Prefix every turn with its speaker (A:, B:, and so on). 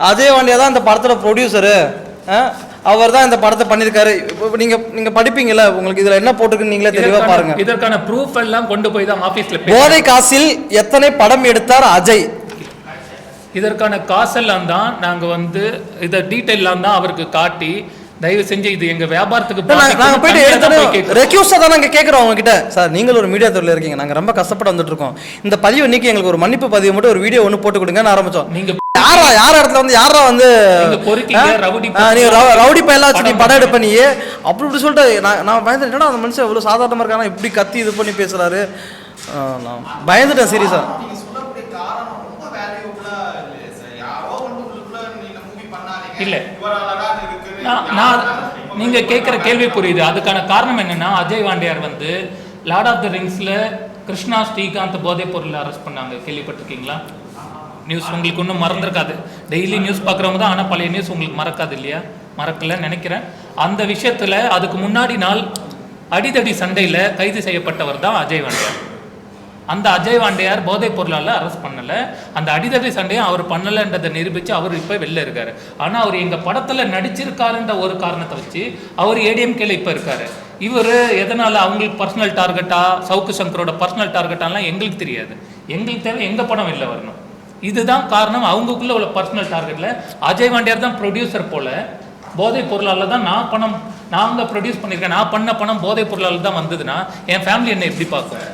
A: அஜய் வாண்டியா தான் இந்த படத்தோட ப்ரொடியூசரு, அவர் தான் இந்த படத்தை பண்ணியிருக்காரு. நீங்க படிப்பீங்கல்ல, உங்களுக்கு இதுல என்ன போட்டுருக்குன்னு நீங்களே தெளிவா பாருங்க.
B: இதற்கான ப்ரூஃப் எல்லாம் கொண்டு போய் தான் ஆபீஸ்ல.
A: போதை காசில் எத்தனை படம் எடுத்தார் அஜய்?
B: இதற்கான காசெல்லாம் தான் நாங்க இதை டீட்டெயிலாம் தான் அவருக்கு காட்டி, தயவு செஞ்சு இது எங்க வியாபாரத்துக்கு
A: நாங்க போயிட்டு எடுத்து ரெக்யூஸ்டா தான் நாங்க கேட்கறோம் அவங்க கிட்ட. சார், நீங்கள் ஒரு மீடியா துறையில இருக்கீங்க, நாங்க ரொம்ப கஷ்டப்பட்டு வந்துட்டு இருக்கோம், இந்த பதிவு இன்னைக்கு எங்களுக்கு ஒரு மன்னிப்பு பதிவு மட்டும் ஒரு வீடியோ ஒன்று போட்டு கொடுங்கன்னு ஆரம்பிச்சோம். நீங்க யார் இடத்துல யாரா நீங்க ரவுடி பையெல்லாம் வச்சு நீ படம் எடுப்ப நீ அப்படி சொல்லிட்டு நான் பயந்துட்டேன். அந்த மனுஷன் எவ்வளவு சாதாரணமா இருக்கானா, இப்படி கத்தி இது பண்ணி பேசுறாரு, நான் பயந்துட்டேன் சீரியஸா.
B: இல்ல, நான் நீங்க கேட்கிற கேள்வி புரியுது. அதுக்கான காரணம் என்னன்னா, Ajay Vandiyar Lord of the ரிங்ஸ்ல கிருஷ்ணா ஸ்ரீகாந்த் போதைப் பொருள் அரெஸ்ட் பண்ணாங்க, கேள்விப்பட்டிருக்கீங்களா? நியூஸ் உங்களுக்கு ஒன்றும் மறந்துருக்காது, டெய்லி நியூஸ் பார்க்குறவங்க தான், ஆனால் பழைய நியூஸ் உங்களுக்கு மறக்காது இல்லையா? மறக்கலன்னு நினைக்கிறேன். அந்த விஷயத்துல அதுக்கு முன்னாடி நாள் அடிதடி சண்டையில் கைது செய்யப்பட்டவர் தான் அஜய் வாண்டியார். அந்த அஜய் வாண்டியார் போதைப் பொருளால் அரெஸ்ட் பண்ணலை. அந்த அடிதடி சண்டையை அவர் பண்ணலைன்றதை நிரூபித்து அவர் இப்போ வெளில இருக்காரு. ஆனால் அவர் எங்கள் படத்தில் நடிச்சிருக்காருன்ற ஒரு காரணத்தை வச்சு அவர் ஏடிஎம்கேல இப்போ இருக்காரு. இவர் எதனால் அவங்களுக்கு பர்சனல் டார்கெட்டா, சவுக்கு சங்கரோட பர்சனல் டார்கெட்டாலாம் எங்களுக்கு தெரியாது. எங்களுக்கு தேவை எங்கள் படம் வெளில வரணும், இதுதான் காரணம். அவங்களுக்குள்ள உள்ள பர்சனல் டார்கெட்டில் அஜய் வாண்டியார் தான் ப்ரொடியூசர் போல, போதைப் பொருளால் தான் நாங்கள் ப்ரொடியூஸ் பண்ணியிருக்கேன், நான் பண்ண பணம் போதைப் பொருளால் தான் வந்ததுன்னா என் ஃபேமிலி என்ன எப்படி பார்க்கும்?